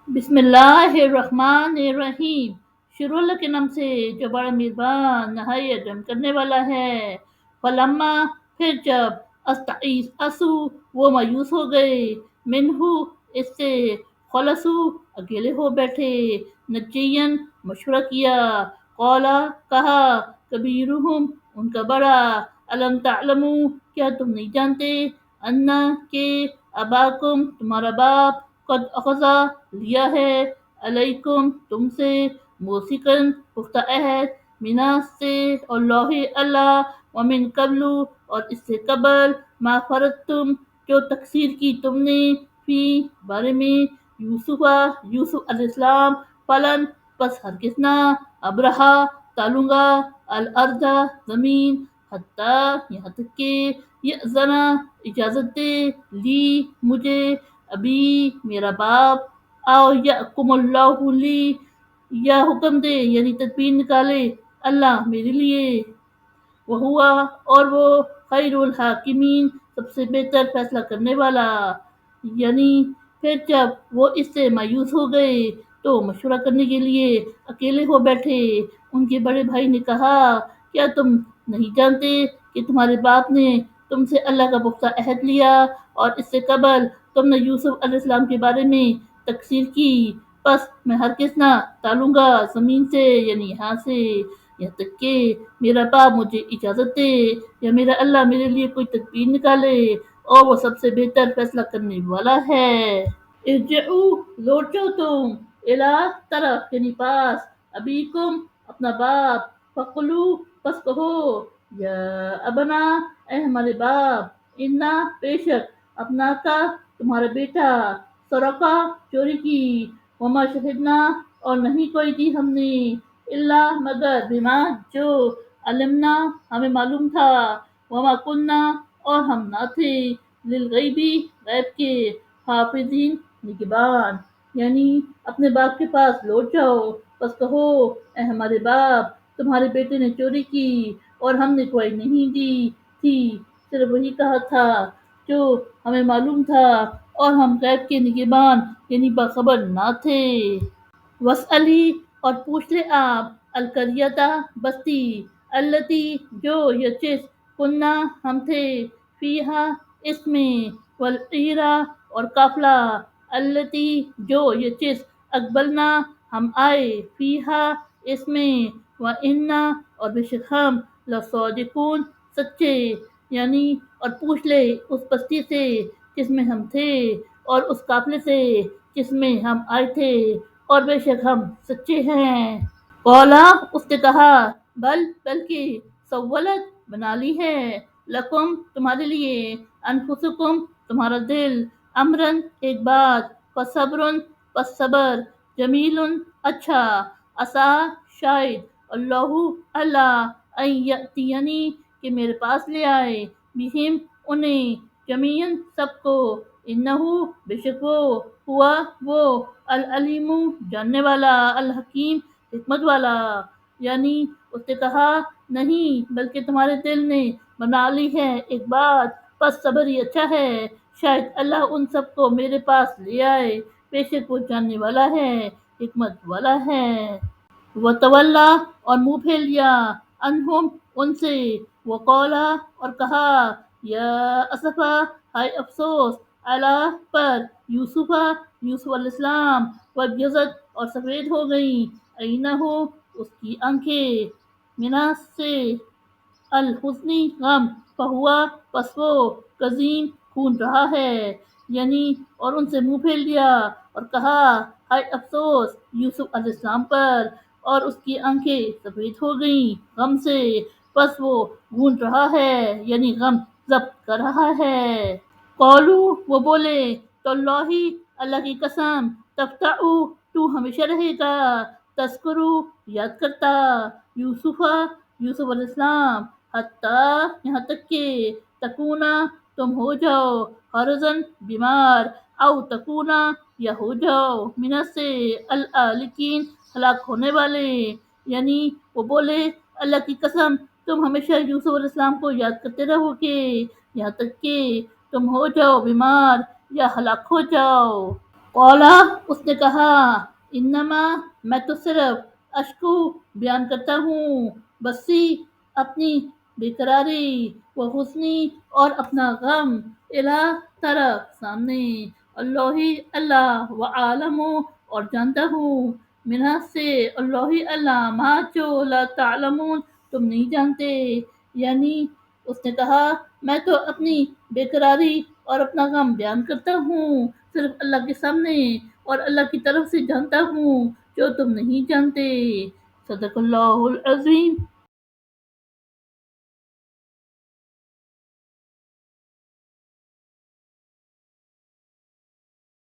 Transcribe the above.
بسم اللہ الرحمن الرحیم، شروع اللہ کے نام سے جو بڑا مہربان نہایت رحم کرنے والا ہے۔ فلما، پھر جب استعیس اسو، وہ مایوس ہو گئے، منہو، اس سے، خلصو، اکیلے ہو بیٹھے، نجین، مشورہ کیا، قولا، کہا، کبیرہم، ان کا بڑا، علم تعلموا، کیا تم نہیں جانتے، انا، کہ، اباکم، تمہارا باپ، قد اخذا، لیا ہے، علیکم، تم سے، موثقاً، پختہ عہد، مینا، سے، اللہ، اللہ، ومن قبل، اور اس سے قبل، ما فرضتم، جو تقصیر کی تم نے، فی، بارے میں، یوسفہ، یوسف علیہ السلام، فلن، پس ہرگز نہ، ابرہا، ٹالوں گا، الارض، زمین، حتیٰ، یہاں تک کہ، یأذنا، اجازت دے، لی، مجھے، ابھی، میرا باپ، او یحکم اللہ لی، یا حکم دے یعنی تدبیر نکالے اللہ میرے لیے، وہوا، اور وہ، خیر الحاکمین، سب سے بہتر فیصلہ کرنے والا، یعنی پھر جب وہ اس سے مایوس ہو گئے تو مشورہ کرنے کے لیے اکیلے ہو بیٹھے، ان کے بڑے بھائی نے کہا، کیا تم نہیں جانتے کہ تمہارے باپ نے تم سے اللہ کا پختہ عہد لیا اور اس سے قبل تم نے یوسف علیہ السلام کے بارے میں تقصیر کی، پس میں ہرگز نہ ٹالوں گا زمین سے یعنی یہاں سے، یہاں تک کہ میرا باپ مجھے اجازت دے یا میرا اللہ میرے لیے کوئی تدبیر نکالے، اور وہ سب سے بہتر فیصلہ کرنے والا ہے۔ ارجعو، لوٹ جاؤ تم، الا، طرف یعنی پاس، ابیکم، اپنا باپ، فقلو، پس کہو، یا ابنا، اے ہمارے باپ، انا، بے شک، اپنا کا، تمہارا بیٹا، سرقہ، چوری کی، وما شہدنا، اور نہیں کوئی دی ہم نے، الا، مگر، بما، جو، علمنا، ہمیں معلوم تھا، وما کننا، اور ہم نہ تھے، للغیبی، غیب کے، حافظین، نگبان، یعنی اپنے باپ کے پاس لوٹ جاؤ، بس کہو، اے ہمارے باپ، تمہارے بیٹے نے چوری کی اور ہم نے کوئی نہیں دی تھی، صرف وہی کہا تھا جو ہمیں معلوم تھا، اور ہم غیب کے نگہبان یعنی باخبر نہ تھے۔ وسألی، اور پوچھ لے آپ، القریۃ، بستی، التی، جو، یہ چیز، کننا، ہم تھے، فیہا، اس میں، والعیرہ، اور قافلہ، التی، جو، یہ چیز، اقبلنا، ہم آئے، فیہا، اس میں، وإنا، اور بے شک ہم، لصادقون، سچے، یعنی، اور پوچھ لے اس بستی سے جس میں ہم تھے اور اس قافلے سے جس میں ہم آئے تھے، اور بے شک ہم سچے ہیں۔ قولا، اس نے کہا، بل، بلکہ، سولت، بنا لی ہے، لکم، تمہارے لیے، انفسکم، تمہارا دل، امرن، ایک بات، فصبرن، پس صبر، جمیل، اچھا، عسیٰ، شاید، اللہ، اللہ، ان یأتینی، کہ میرے پاس لے آئے، بہم، انہیں، جمیعاً، سب کو، انہو، بے شک وہ، وہ، العلیم، جاننے والا، الحکیم، حکمت والا، یعنی اس نے کہا، نہیں، بلکہ تمہارے دل نے بنا لی ہے ایک بات، پس صبر ہی اچھا ہے، شاید اللہ ان سب کو میرے پاس لے آئے، بے شک وہ جاننے والا ہے، حکمت والا ہے۔ وتولا، اور منہ پھیر لیا، عنہم، ان سے، وقولا، اور کہا، یا اسفا، ہائے افسوس، علی، پر، یوسفہ، یوسف علیہ السلام، وابیضت، اور سفید ہو گئیں، عینہ، اس کی آنکھیں، منا، سے، الحزنی، غم، فہوا، پس وہ، کظیم، خون رہا ہے، یعنی، اور ان سے منہ پھیر لیا اور کہا، ہائے افسوس یوسف علیہ السلام پر، اور اس کی آنکھیں سفید ہو گئیں غم سے، پس وہ گھونٹ رہا ہے، یعنی غم ضبط کر رہا ہے۔ قولو، وہ بولے، تاللہ، اللہ کی قسم، تفتعو، تو ہمیشہ رہے گا، تذکرو، یاد کرتا، یوسفہ، یوسف علیہ السلام، حتیٰ، یہاں تک کہ، تکونا، تم ہو جاؤ، حرزن، بیمار، او تکونا، یا ہو جاؤ، من، سے، الہالکین، ہلاک ہونے والے، یعنی وہ بولے، اللہ کی قسم، تم ہمیشہ یوسف علیہ السلام کو یاد کرتے رہو گے یہاں تک کہ تم ہو جاؤ بیمار یا ہلاک ہو جاؤ۔ قولا اس نے کہا انما میں تو صرف اشکو بیان کرتا ہوں بسی اپنی بےقراری و حسنی اور اپنا غم الہ طرف سامنے اللہ ہی اللہ و عالم اور جانتا ہوں منہ سے اللہ ہی اللہ ما جو لا تعلمون تم نہیں جانتے، یعنی اس نے کہا میں تو اپنی بےقراری اور اپنا غم بیان کرتا ہوں صرف اللہ کے سامنے اور اللہ کی طرف سے جانتا ہوں جو تم نہیں جانتے۔ صدق اللہ العظیم۔